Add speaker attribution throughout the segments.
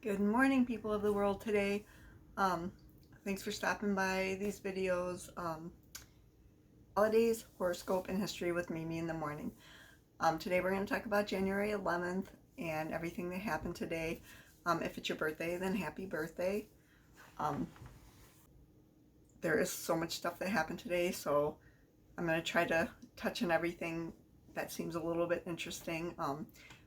Speaker 1: Good morning, people of the world today. Thanks for stopping by these videos. Holidays, horoscope, and history with Mimi in the morning. Today we're going to talk about January 11th and everything that happened today. If it's your birthday, then happy birthday. There is so much stuff that happened today, so I'm going to try to touch on everything that seems a little bit interesting.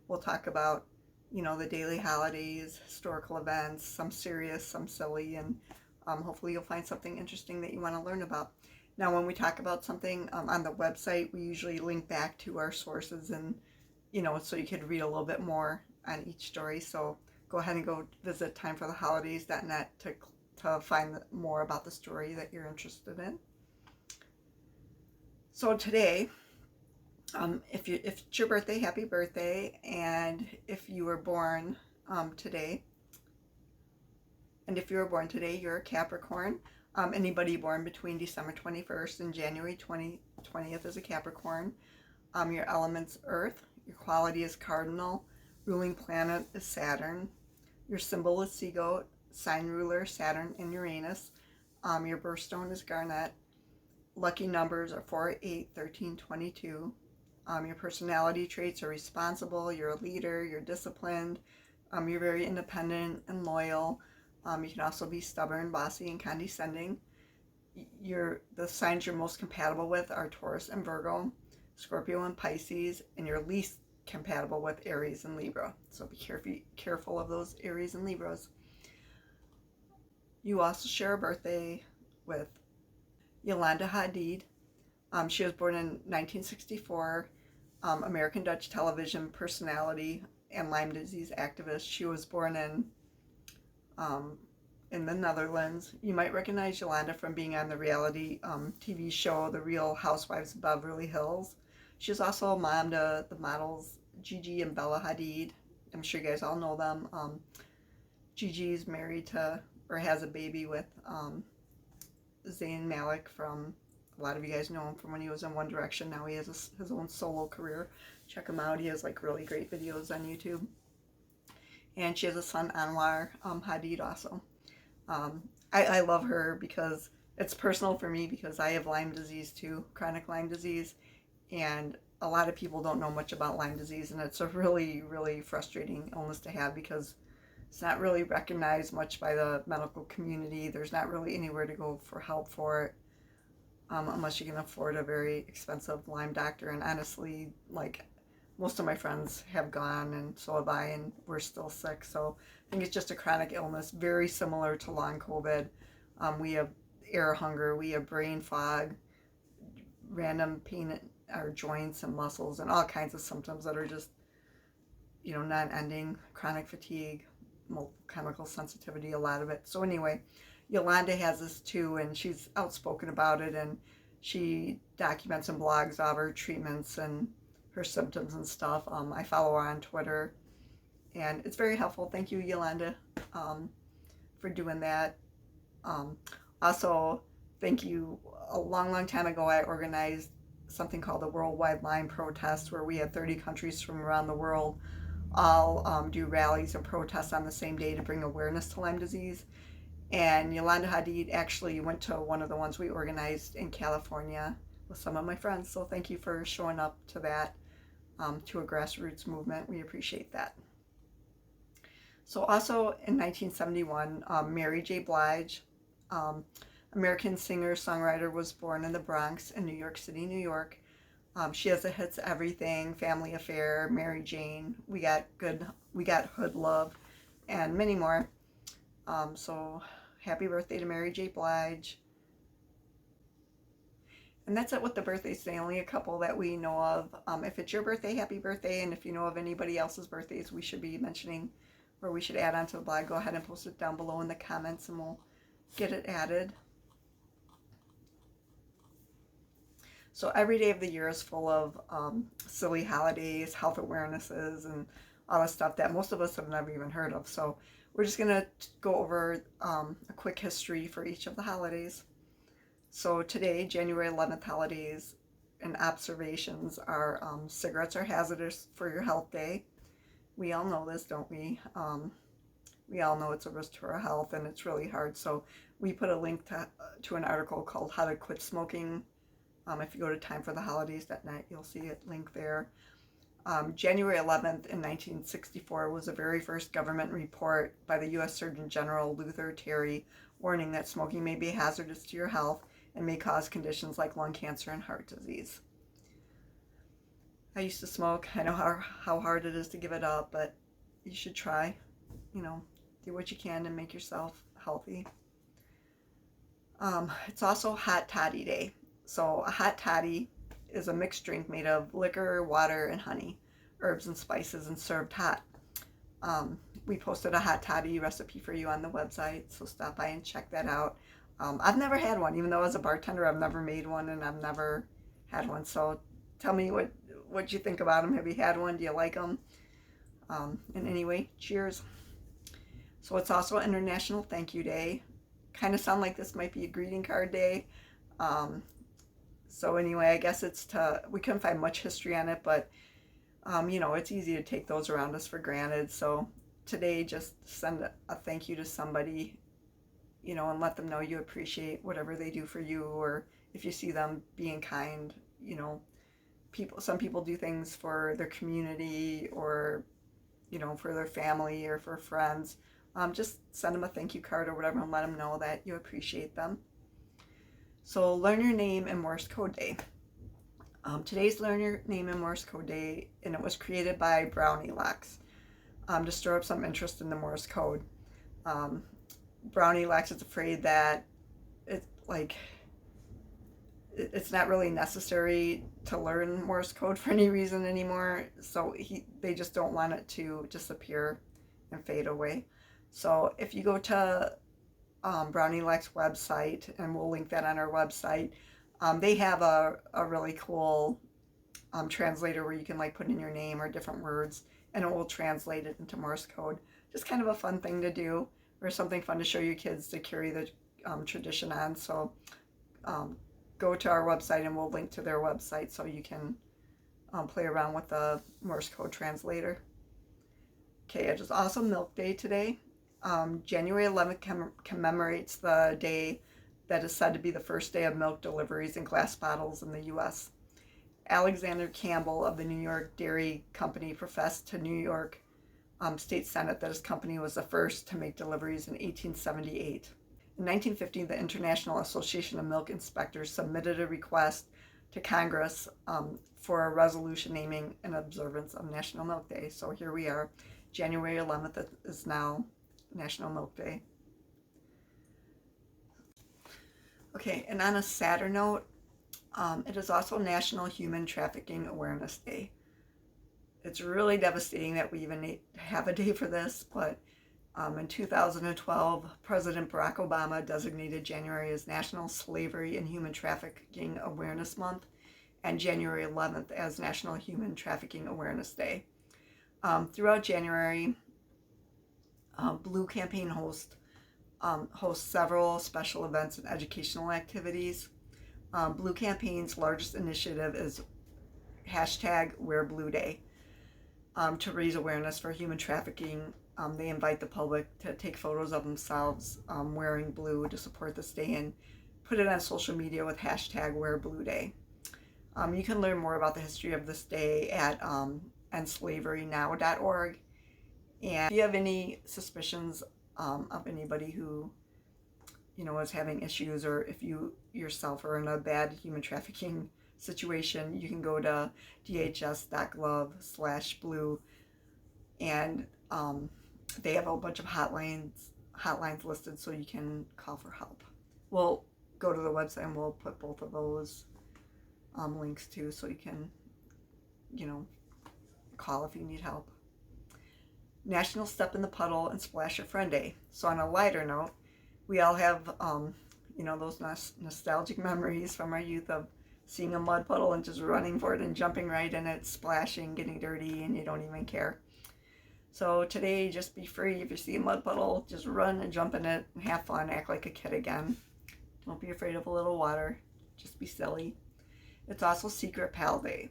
Speaker 1: We'll talk about the daily holidays, historical events, some serious, some silly, and hopefully you'll find something interesting that you want to learn about. Now, when we talk about something on the website, we usually link back to our sources and, so you could read a little bit more on each story. So go ahead and go visit timefortheholidays.net to find more about the story that you're interested in. So today, if it's your birthday, happy birthday. And if you were born today, you're a Capricorn. Anybody born between December 21st and January 20th is a Capricorn. Your element's Earth. Your quality is Cardinal. Ruling planet is Saturn. Your symbol is Sea Goat. Sign ruler, Saturn and Uranus. Your birthstone is Garnet. Lucky numbers are 4, 8, 13, 22. Your personality traits are responsible, you're a leader, you're disciplined, you're very independent and loyal. You can also be stubborn, bossy, and condescending. The signs you're most compatible with are Taurus and Virgo, Scorpio and Pisces, and you're least compatible with Aries and Libra. So be careful of those Aries and Libras. You also share a birthday with Yolanda Hadid. She was born in 1964. American Dutch television personality and Lyme disease activist. She was born in the Netherlands. You might recognize Yolanda from being on the reality TV show The Real Housewives of Beverly Hills. She's also a mom to the models Gigi and Bella Hadid. I'm sure you guys all know them. Gigi's married to, or has a baby with Zayn Malik from, a lot of you guys know him from when he was in One Direction. Now he has his own solo career. Check him out. He has really great videos on YouTube. And she has a son, Anwar Hadid, also. I love her because it's personal for me because I have Lyme disease too, chronic Lyme disease. And a lot of people don't know much about Lyme disease. And it's a really, really frustrating illness to have because it's not really recognized much by the medical community. There's not really anywhere to go for help for it. Unless you can afford a very expensive Lyme doctor. And honestly, most of my friends have gone, and so have I, and we're still sick. So I think it's just a chronic illness, very similar to long COVID. We have air hunger, we have brain fog, random pain in our joints and muscles, and all kinds of symptoms that are just, non-ending, chronic fatigue, multiple chemical sensitivity, a lot of it. So anyway, Yolanda has this too, and she's outspoken about it, and she documents and blogs all of her treatments and her symptoms and stuff. I follow her on Twitter, and it's very helpful. Thank you, Yolanda, for doing that. Also, thank you. A long time ago, I organized something called the Worldwide Lyme Protest, where we had 30 countries from around the world all do rallies and protests on the same day to bring awareness to Lyme disease. And Yolanda Hadid actually went to one of the ones we organized in California with some of my friends. So thank you for showing up to that, to a grassroots movement. We appreciate that. So also in 1971, Mary J Blige, American singer-songwriter, was born in the Bronx in New York City, New York. She has the hits Everything, Family Affair, Mary Jane, We Got Hood Love, and many more. So happy birthday to Mary J Blige. And that's it with the birthdays today, only a couple that we know of. If it's your birthday, happy birthday, and if you know of anybody else's birthdays we should be mentioning or we should add onto the blog, go ahead and post it down below in the comments and we'll get it added. So every day of the year is full of silly holidays, health awarenesses, and all the stuff that most of us have never even heard of. So we're just going to go over a quick history for each of the holidays. So today, January 11th holidays and observations are cigarettes are hazardous for your health day. We all know this, don't we? we all know it's a risk to our health and it's really hard. So we put a link to an article called How to Quit Smoking. If you go to timefortheholidays.net, you'll see it linked there. January 11th in 1964 was the very first government report by the U.S. Surgeon General Luther Terry warning that smoking may be hazardous to your health and may cause conditions like lung cancer and heart disease. I used to smoke. I know how hard it is to give it up, but you should try. Do what you can to make yourself healthy. It's also Hot Toddy Day. So a hot toddy is a mixed drink made of liquor, water, and honey, herbs and spices, and served hot. We posted a hot toddy recipe for you on the website, so stop by and check that out. I've never had one, even though as a bartender I've never made one and I've never had one. So tell me what you think about them. Have you had one? Do you like them? And anyway, cheers. So it's also International Thank You Day. Kind of sound like this might be a greeting card day. So anyway, I guess we couldn't find much history on it, but it's easy to take those around us for granted. So today, just send a thank you to somebody, and let them know you appreciate whatever they do for you, or if you see them being kind, some people do things for their community or, for their family or for friends. Just send them a thank you card or whatever and let them know that you appreciate them. So Learn Your Name in Morse Code Day. Today's Learn Your Name in Morse Code Day, and it was created by Brownie Lex to stir up some interest in the Morse code. Brownie Lex is afraid that it's not really necessary to learn Morse code for any reason anymore, so they just don't want it to disappear and fade away. So if you go to Brownie Lex website, and we'll link that on our website, they have a really cool translator where you can put in your name or different words and it will translate it into Morse code. Just kind of a fun thing to do, or something fun to show your kids to carry the tradition on. So go to our website and we'll link to their website so you can play around with the Morse code translator. Okay, it is also Milk Day today. January 11th commemorates the day that is said to be the first day of milk deliveries in glass bottles in the U.S. Alexander Campbell of the New York Dairy Company professed to New York State Senate that his company was the first to make deliveries in 1878. In 1950, the International Association of Milk Inspectors submitted a request to Congress for a resolution naming an observance of National Milk Day. So here we are. January 11th is now National Milk Day. Okay, and on a sadder note, it is also National Human Trafficking Awareness Day. It's really devastating that we even have a day for this, but in 2012, President Barack Obama designated January as National Slavery and Human Trafficking Awareness Month, and January 11th as National Human Trafficking Awareness Day. Throughout January, Blue Campaign hosts several special events and educational activities. Blue Campaign's largest initiative is #WearBlueDay. To raise awareness for human trafficking, they invite the public to take photos of themselves wearing blue to support this day and put it on social media with #WearBlueDay. You can learn more about the history of this day at endslaverynow.org. And if you have any suspicions of anybody who, is having issues, or if you yourself are in a bad human trafficking situation, you can go to dhs.gov/blue, and they have a bunch of hotlines listed so you can call for help. We'll go to the website and we'll put both of those links too, so you can, call if you need help. National Step in the Puddle and Splash Your Friend Day. So on a lighter note, we all have, those nostalgic memories from our youth of seeing a mud puddle and just running for it and jumping right in it, splashing, getting dirty, and you don't even care. So today, just be free. If you see a mud puddle, just run and jump in it and have fun, act like a kid again. Don't be afraid of a little water. Just be silly. It's also Secret Pal Day.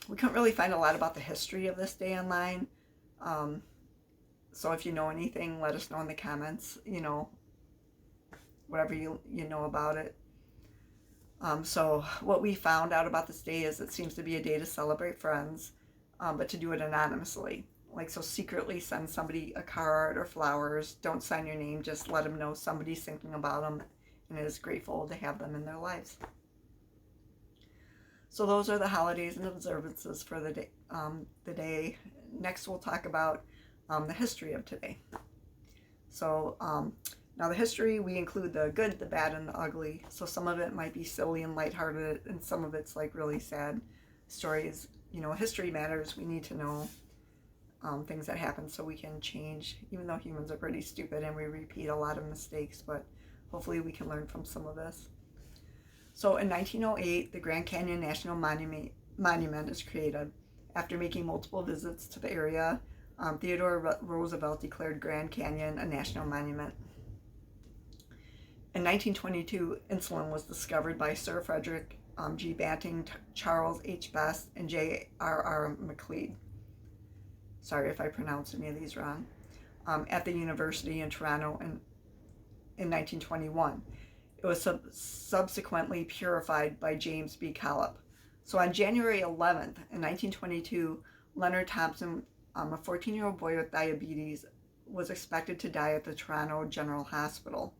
Speaker 1: We couldn't really find a lot about the history of this day online. So if you know anything, let us know in the comments, whatever you know about it. So what we found out about this day is it seems to be a day to celebrate friends, but to do it anonymously. Like, so secretly send somebody a card or flowers. Don't sign your name. Just let them know somebody's thinking about them and is grateful to have them in their lives. So those are the holidays and observances for the day. Next, we'll talk about the history of today. So now the history, we include the good, the bad, and the ugly. So some of it might be silly and lighthearted, and some of it's like really sad stories. History matters. We need to know things that happen so we can change, even though humans are pretty stupid and we repeat a lot of mistakes, but hopefully we can learn from some of this. So in 1908, the Grand Canyon National Monument is created. After making multiple visits to the area, Theodore Roosevelt declared Grand Canyon a national monument. In 1922, insulin was discovered by Sir Frederick G. Banting, Charles H. Best, and J.R.R. McLeod. Sorry if I pronounced any of these wrong. At the University in Toronto in 1921. It was subsequently purified by James B. Collop. So on January 11th, in 1922, Leonard Thompson, a 14-year-old boy with diabetes, was expected to die at the Toronto General Hospital.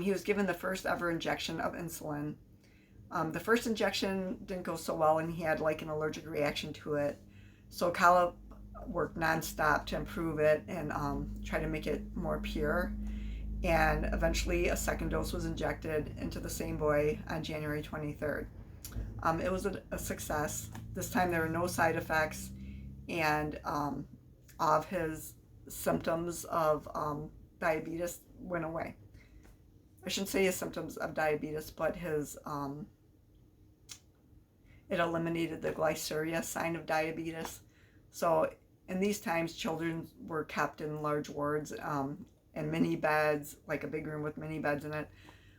Speaker 1: He was given the first ever injection of insulin. The first injection didn't go so well, and he had like an allergic reaction to it. So Collop worked nonstop to improve it and try to make it more pure. And eventually a second dose was injected into the same boy on January 23rd. It was a success. This time there were no side effects, and all of his symptoms of diabetes went away. I shouldn't say his symptoms of diabetes, but it eliminated the glyceria sign of diabetes. So in these times, children were kept in large wards and mini beds, like a big room with mini beds in it,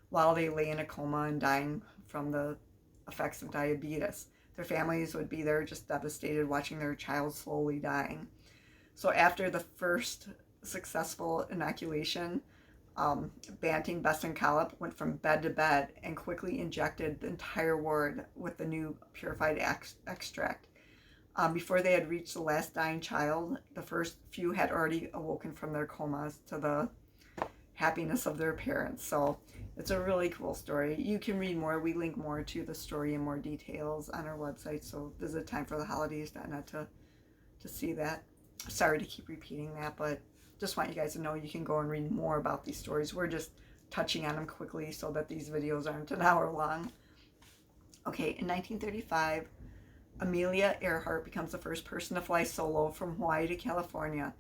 Speaker 1: while they lay in a coma and dying from the effects of diabetes. Their families would be there just devastated, watching their child slowly dying. So after the first successful inoculation, Banting, Best, and Collop went from bed to bed and quickly injected the entire ward with the new purified extract. Before they had reached the last dying child, the first few had already awoken from their comas to the happiness of their parents. So it's a really cool story. You can read more. We link more to the story and more details on our website. So visit timefortheholidays.net to see that. Sorry to keep repeating that, but just want you guys to know you can go and read more about these stories. We're just touching on them quickly so that these videos aren't an hour long. Okay, in 1935, Amelia Earhart becomes the first person to fly solo from Hawaii to California.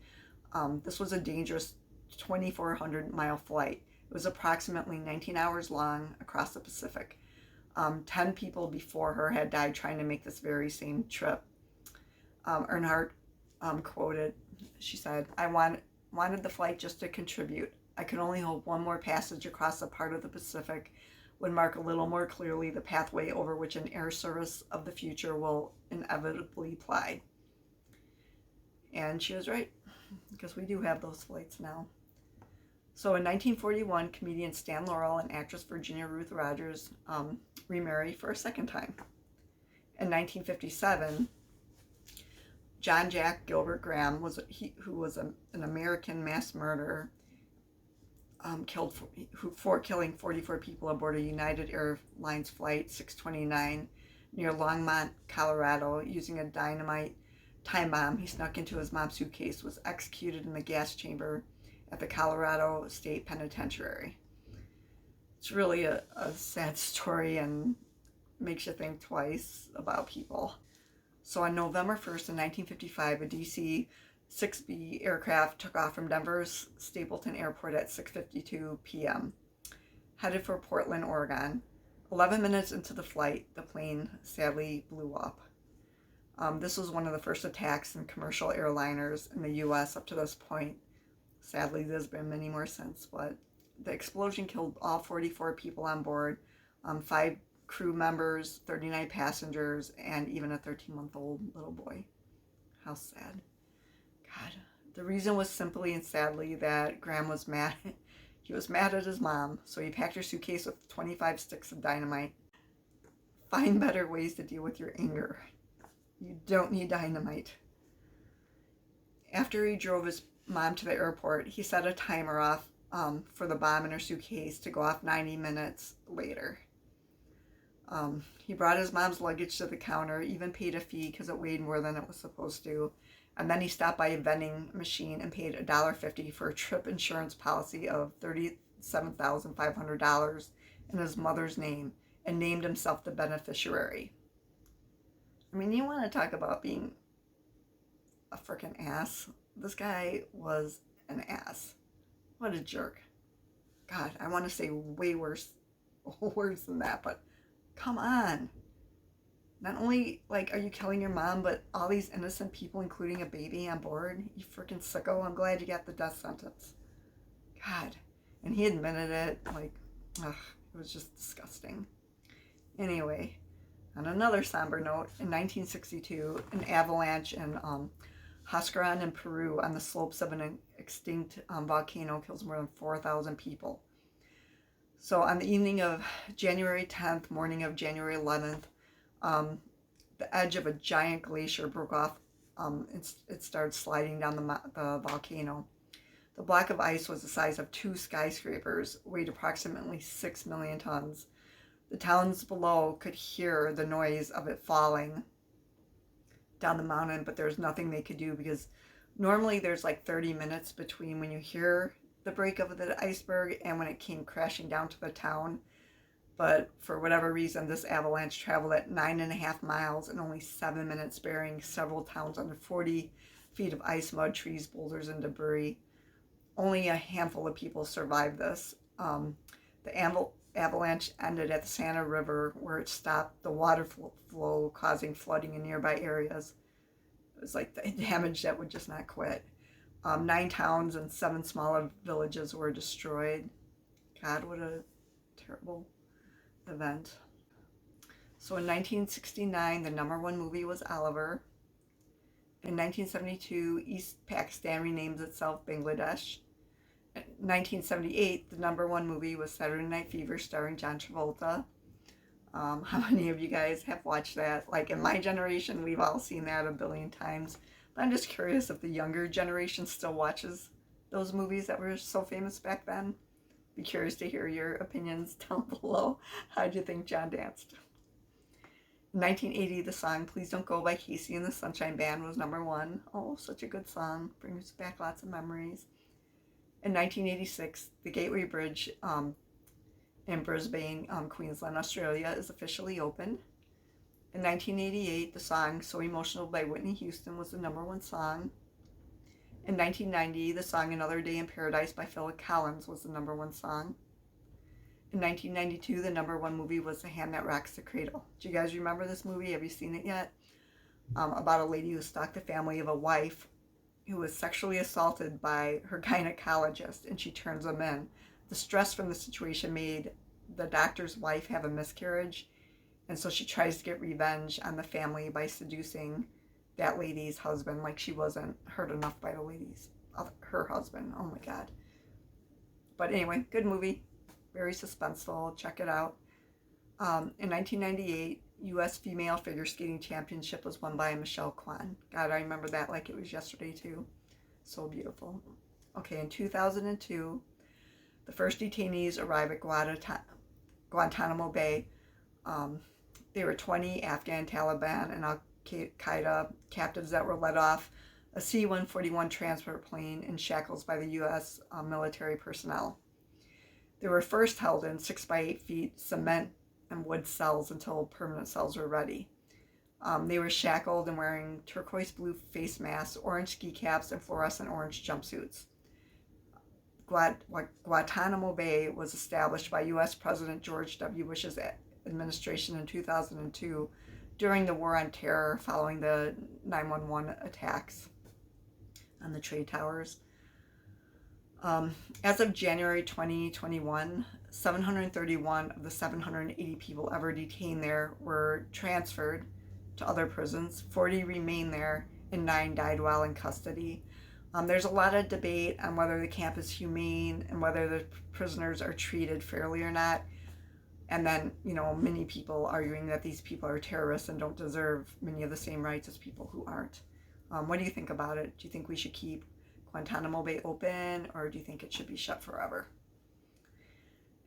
Speaker 1: This was a dangerous 2,400-mile flight. It was approximately 19 hours long across the Pacific. 10 people before her had died trying to make this very same trip. Earhart quoted, she said, "I wanted the flight just to contribute. I could only hope one more passage across a part of the Pacific would mark a little more clearly the pathway over which an air service of the future will inevitably ply." And she was right, because we do have those flights now. So in 1941, comedian Stan Laurel and actress Virginia Ruth Rogers remarry for a second time. In 1957, John Jack Gilbert Graham, who was an American mass murderer, for killing 44 people aboard a United Airlines flight 629 near Longmont, Colorado, using a dynamite time bomb he snuck into his mom's suitcase, was executed in the gas chamber at the Colorado State Penitentiary. It's really a sad story and makes you think twice about people. So on November 1st in 1955, a DC-6B aircraft took off from Denver's Stapleton Airport at 6:52 p.m., headed for Portland, Oregon. 11 minutes into the flight, the plane sadly blew up. This was one of the first attacks in commercial airliners in the U.S. up to this point. Sadly, there's been many more since, but the explosion killed all 44 people on board, 5 crew members, 39 passengers, and even a 13-month-old little boy. How sad. God, The reason was simply and sadly that Graham was mad. He was mad at his mom, so he packed her suitcase with 25 sticks of dynamite. Find better ways to deal with your anger. You don't need dynamite. After he drove his mom to the airport, he set a timer off for the bomb in her suitcase to go off 90 minutes later. He brought his mom's luggage to the counter, even paid a fee because it weighed more than it was supposed to. And then he stopped by a vending machine and paid $1.50 for a trip insurance policy of $37,500 in his mother's name and named himself the beneficiary. I mean, you want to talk about being a freaking ass? This guy was an ass. What a jerk. God, I want to say way worse words than that, but come on. Not only, like, are you killing your mom, but all these innocent people, including a baby, on board? You freaking sicko. I'm glad you got the death sentence. God. And he admitted it. Like, ugh, it was just disgusting. Anyway, on another somber note, in 1962, an avalanche in Huascarán in Peru on the slopes of an extinct volcano kills more than 4,000 people. So on the evening of January 10th, morning of January 11th, the edge of a giant glacier broke off. It started sliding down the volcano. The block of ice was the size of 2 skyscrapers, weighed approximately 6 million tons. The towns below could hear the noise of it falling down the mountain, but there was nothing they could do because normally there's like 30 minutes between when you hear the break of the iceberg and when it came crashing down to the town. But for whatever reason, this avalanche traveled at 9.5 miles in only 7 minutes, burying several towns under 40 feet of ice, mud, trees, boulders, and debris. Only a handful of people survived this. The avalanche ended at the Santa River, where it stopped the water flow, causing flooding in nearby areas. It was like the damage that would just not quit. 9 towns and 7 smaller villages were destroyed. God, what a terrible event. So in 1969, the #1 movie was Oliver. In 1972, East Pakistan renamed itself Bangladesh. In 1978, the #1 movie was Saturday Night Fever, starring John Travolta. How many of you guys have watched that? Like, in my generation, we've all seen that a billion times. But I'm just curious if the younger generation still watches those movies that were so famous back then. Be curious to hear your opinions down below. How'd you think John danced? In 1980, the song Please Don't Go by Casey and the Sunshine Band was #1. Oh, such a good song. Brings back lots of memories. In 1986, the Gateway Bridge in Brisbane, Queensland, Australia is officially open. In 1988, the song So Emotional by Whitney Houston was the #1 song. In 1990, the song Another Day in Paradise by Phil Collins was the #1 song. In 1992, the #1 movie was The Hand That Rocks the Cradle. Do you guys remember this movie? Have you seen it yet? About a lady who stalked the family of a wife who was sexually assaulted by her gynecologist, and she turns him in. The stress from the situation made the doctor's wife have a miscarriage, and so she tries to get revenge on the family by seducing that lady's husband, like she wasn't hurt enough by her husband. Oh my God. But anyway, good movie. Very suspenseful. Check it out. In 1998, U.S. Female Figure Skating Championship was won by Michelle Kwan. God, I remember that like it was yesterday too. So beautiful. Okay, in 2002, the first detainees arrived at Guantanamo Bay. They were 20 Afghan Taliban and Al-Qaeda captives that were let off a C-141 transport plane in shackles by the U.S. Military personnel. They were first held in 6 by 8 feet cement and wood cells until permanent cells were ready. They were shackled and wearing turquoise blue face masks, orange ski caps, and fluorescent orange jumpsuits. Guantanamo Bay was established by U.S. President George W. Bush's administration in 2002 during the War on Terror following the 9/11 attacks on the trade towers. As of January 2021, 731 of the 780 people ever detained there were transferred to other prisons. 40 remain there, and 9 died while in custody. There's a lot of debate on whether the camp is humane and whether the prisoners are treated fairly or not. And then, many people arguing that these people are terrorists and don't deserve many of the same rights as people who aren't. What do you think about it? Do you think we should keep Guantanamo Bay open, or do you think it should be shut forever?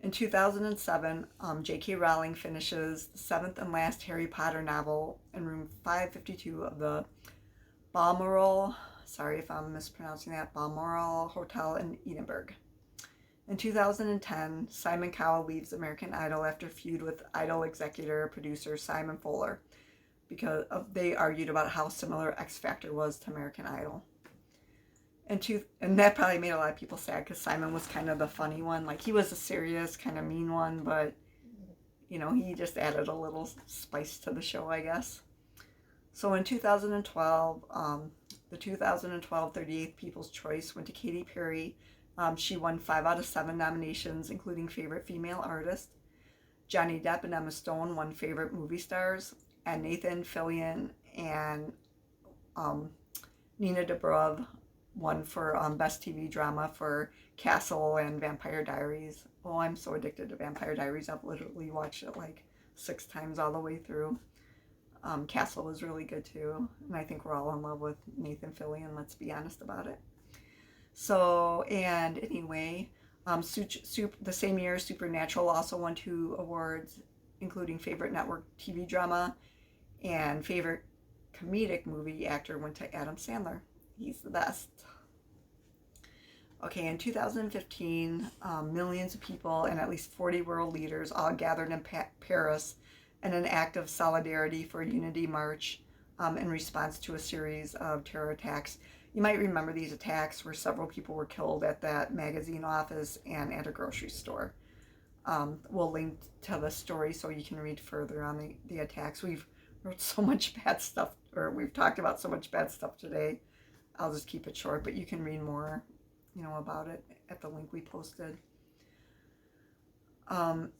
Speaker 1: In 2007, J.K. Rowling finishes the 7th and last Harry Potter novel in room 552 of the Balmoral, sorry if I'm mispronouncing that, Balmoral Hotel in Edinburgh. In 2010, Simon Cowell leaves American Idol after a feud with Idol executive producer Simon Fuller because they argued about how similar X Factor was to American Idol. And that probably made a lot of people sad because Simon was kind of the funny one. Like, he was a serious, kind of mean one, but, he just added a little spice to the show, I guess. So in 2012, the 2012 38th People's Choice went to Katy Perry. She won 5 out of 7 nominations, including Favorite Female Artist. Johnny Depp and Emma Stone won Favorite Movie Stars. And Nathan Fillion and Nina Dobrev won for Best TV Drama for Castle and Vampire Diaries. Oh, I'm so addicted to Vampire Diaries. I've literally watched it like 6 times all the way through. Castle was really good too. And I think we're all in love with Nathan Fillion, let's be honest about it. So, and anyway, the same year, Supernatural also won 2 awards, including Favorite Network TV Drama, and Favorite Comedic Movie Actor went to Adam Sandler. He's the best. Okay, in 2015, millions of people and at least 40 world leaders all gathered in Paris in an act of solidarity for a unity march in response to a series of terror attacks. You might remember these attacks where several people were killed at that magazine office and at a grocery store. We'll link to the story so you can read further on the attacks. We've wrote so much bad stuff, or we've talked about so much bad stuff today. I'll just keep it short, but you can read more, about it at the link we posted. In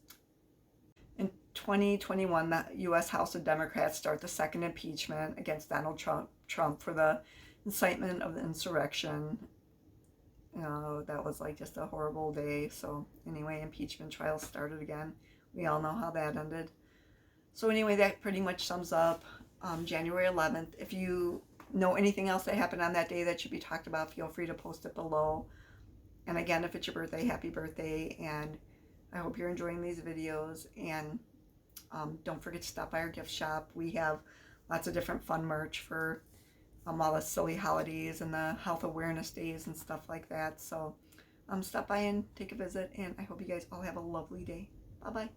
Speaker 1: 2021, the U.S. House of Democrats start the second impeachment against Donald Trump for the incitement of the insurrection. That was like just a horrible day. So anyway, impeachment trials started again. We all know how that ended. So anyway, that pretty much sums up January 11th. If you know anything else that happened on that day that should be talked about, feel free to post it below. And again, if it's your birthday, happy birthday. And I hope you're enjoying these videos. And don't forget to stop by our gift shop. We have lots of different fun merch for all the silly holidays and the health awareness days and stuff like that. So stop by and take a visit. And I hope you guys all have a lovely day. Bye-bye.